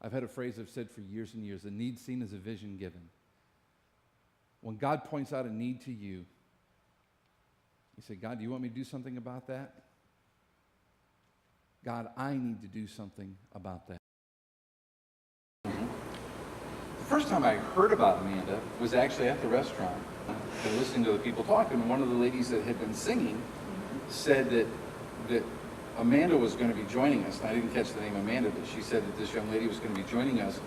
I've had a phrase I've said for years and years: a need seen is a vision given. When God points out a need to you, you say, God, do you want me to do something about that? God, I need to do something about that. The first time I heard about Amanda was actually at the restaurant. I was listening to the people talking, and one of the ladies that had been singing said that Amanda was going to be joining us. And I didn't catch the name Amanda, but she said that this young lady was going to be joining us,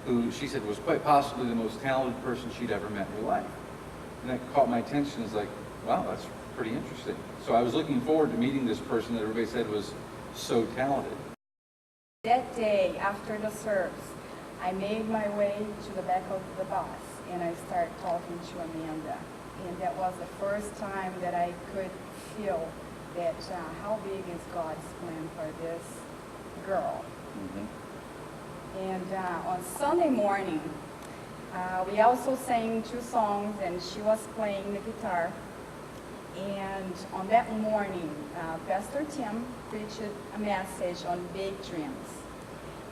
who she said was quite possibly the most talented person she'd ever met in her life. And that caught my attention as like, wow, that's pretty interesting. So I was looking forward to meeting this person that everybody said was so talented. That day, after the service, I made my way to the back of the bus and I started talking to Amanda. And that was the first time that I could feel that how big is God's plan for this girl. Mm-hmm. And on Sunday morning, we also sang 2 songs and she was playing the guitar. And on that morning, Pastor Tim preached a message on big dreams.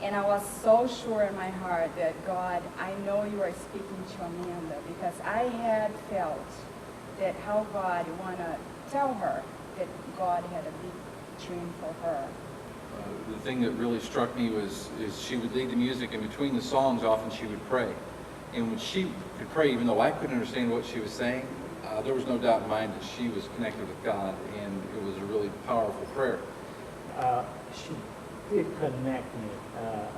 And I was so sure in my heart that, God, I know you are speaking to Amanda, because I had felt that how God wanted to tell her that God had a big dream for her. The thing that really struck me is she would lead the music, and between the songs, often she would pray. And when she could pray, even though I couldn't understand what she was saying, there was no doubt in my mind that she was connected with God, and it was a really powerful prayer. She did connect me.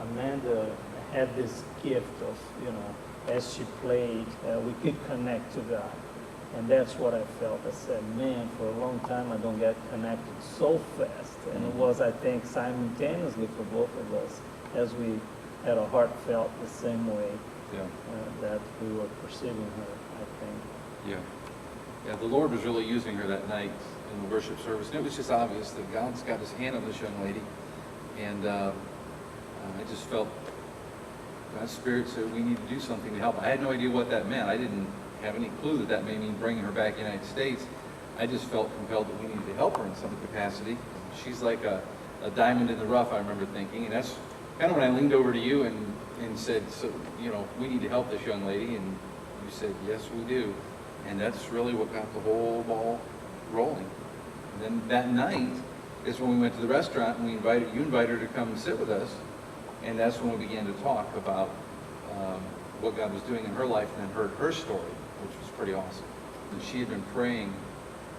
Amanda had this gift of, as she played, we could connect to God. And that's what I felt. I said, man, for a long time I don't get connected so fast. And it was, I think, simultaneously for both of us, as we had a heart felt the same way that we were perceiving her, I think. Yeah, the Lord was really using her that night in the worship service. And it was just obvious that God's got his hand on this young lady. And I just felt God's Spirit said we need to do something to help. I had no idea what that meant. I didn't have any clue that that may mean bringing her back to the United States. I just felt compelled that we needed to help her in some capacity. She's like a diamond in the rough, I remember thinking. And that's kind of when I leaned over to you and said, so, we need to help this young lady. And you said, yes, we do. And that's really what got the whole ball rolling. And then that night is when we went to the restaurant and you invited her to come and sit with us. And that's when we began to talk about what God was doing in her life, and then heard her story, which was pretty awesome. And she had been praying,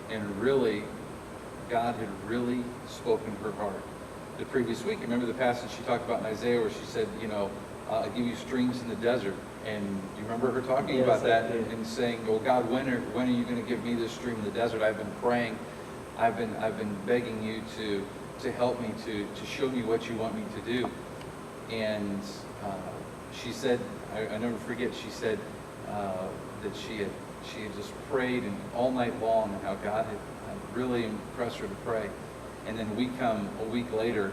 and really, God had really spoken to her heart. The previous week, remember the passage she talked about in Isaiah where she said, I'll give you streams in the desert. And you remember her talking about that and saying, well, God, when are you going to give me this stream in the desert? I've been praying. I've been begging you to help me, to show me what you want me to do. And she said, I never forget, she said that she had just prayed and all night long, and how God had really impressed her to pray. And then we come a week later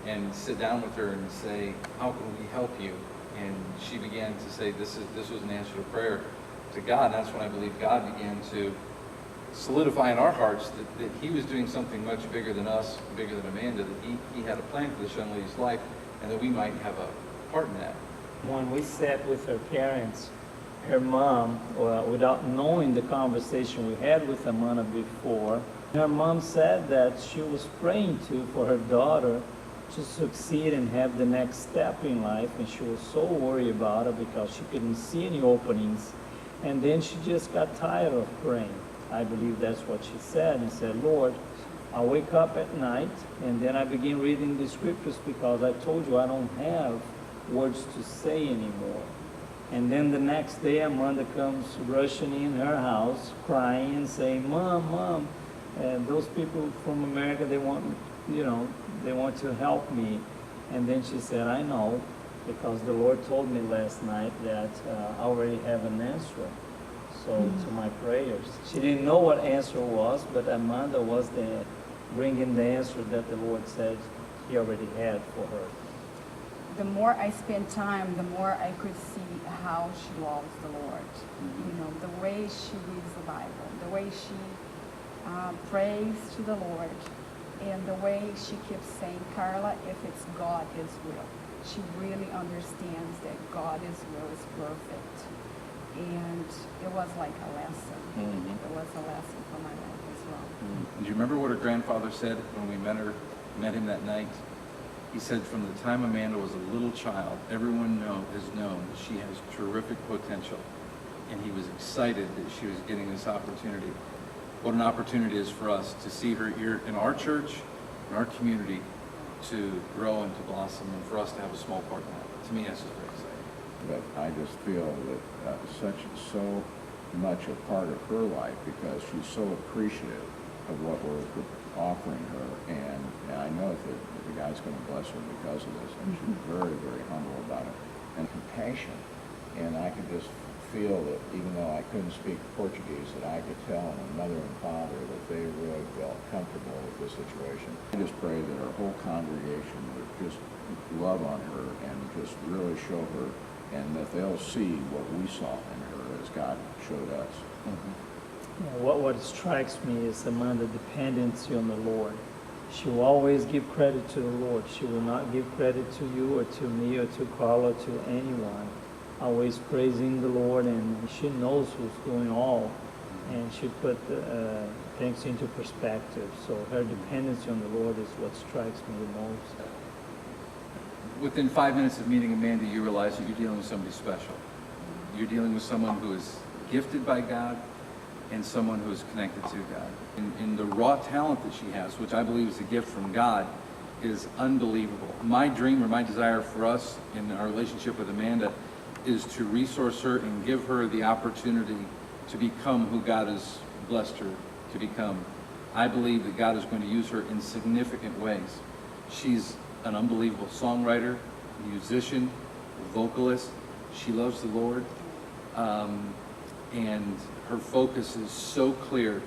and sit down with her and say, how can we help you? And she began to say this was an answer to prayer to God. And that's when I believe God began to solidify in our hearts that he was doing something much bigger than us, bigger than Amanda, that he had a plan for this young lady's life, and that we might have a part in that. When we sat with her parents, her mom, without knowing the conversation we had with Amanda before, her mom said that she was praying for her daughter to succeed and have the next step in life, and she was so worried about it because she couldn't see any openings. And then she just got tired of praying. I believe that's what she said, and said, Lord, I wake up at night and then I begin reading the scriptures because I told you I don't have words to say anymore. And then the next day Amanda comes rushing in her house crying and saying, Mom, and those people from America, they want to help me. And then she said, I know, because the Lord told me last night that I already have an answer. So to my prayers. She didn't know what answer was, but Amanda was bringing the answer that the Lord said he already had for her. The more I spent time, the more I could see how she loves the Lord. Mm-hmm. The way she reads the Bible, the way she prays to the Lord, and the way she keeps saying, Carla, if it's God, His will. she really understands that God's will is perfect. And it was like a lesson. Mhm. It was a lesson for my life as well. Do you remember what her grandfather said when we met him that night? He said, from the time Amanda was a little child, everyone has known that she has terrific potential. And he was excited that she was getting this opportunity. What an opportunity it is for us to see her here in our church, in our community, to grow and to blossom, and for us to have a small part in that. To me, that's just very exciting. But I just feel that so much a part of her life, because she's so appreciative of what we're offering her, and I know that the God's going to bless her because of this, and she's very, very humble about it, and compassion. And I could just feel that even though I couldn't speak Portuguese, that I could tell my mother and father that they really felt comfortable with this situation. I just pray that our whole congregation would just love on her and just really show her, and that they'll see what we saw in her as God showed us. Yeah, what strikes me is Amanda's dependency on the Lord. She will always give credit to the Lord. She will not give credit to you or to me or to Carla or to anyone. Always praising the Lord, and she knows who's doing all, and she put things into perspective. So her dependency on the Lord is what strikes me the most. Within 5 minutes of meeting Amanda, you realize that you're dealing with somebody special. You're dealing with someone who is gifted by God and someone who is connected to God. And the raw talent that she has, which I believe is a gift from God, is unbelievable. My dream or my desire for us in our relationship with Amanda is to resource her and give her the opportunity to become who God has blessed her to become. I believe that God is going to use her in significant ways. She's an unbelievable songwriter, musician, vocalist. She loves the Lord. And her focus is so clear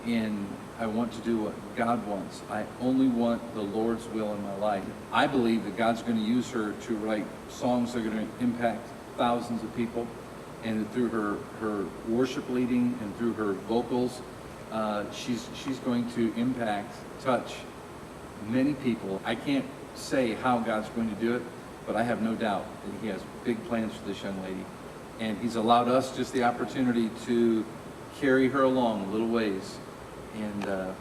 in, I want to do what God wants. I only want the Lord's will in my life. I believe that God's going to use her to write songs that are going to impact thousands of people. And through her worship leading and through her vocals, she's going to impact, touch many people. I can't say how God's going to do it, but I have no doubt that he has big plans for this young lady. And he's allowed us just the opportunity to carry her along a little ways, and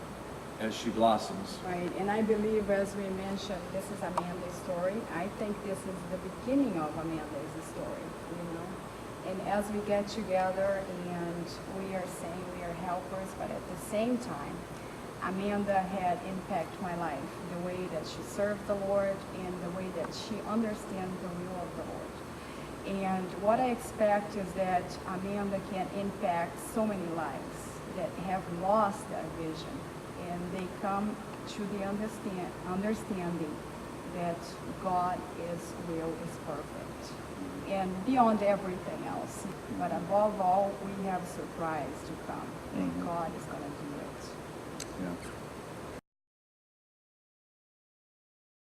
as she blossoms. Right, and I believe, as we mentioned, this is Amanda's story. I think this is the beginning of Amanda's story, you know. And as we get together and we are saying we are helpers, but at the same time, Amanda had impacted my life, the way that she served the Lord and the way that she understands the will of the Lord. And what I expect is that Amanda can impact so many lives that have lost that vision, and they come to the understanding that God's will is perfect and beyond everything else. But above all, we have a surprise to come, and God is going to do it. Yeah.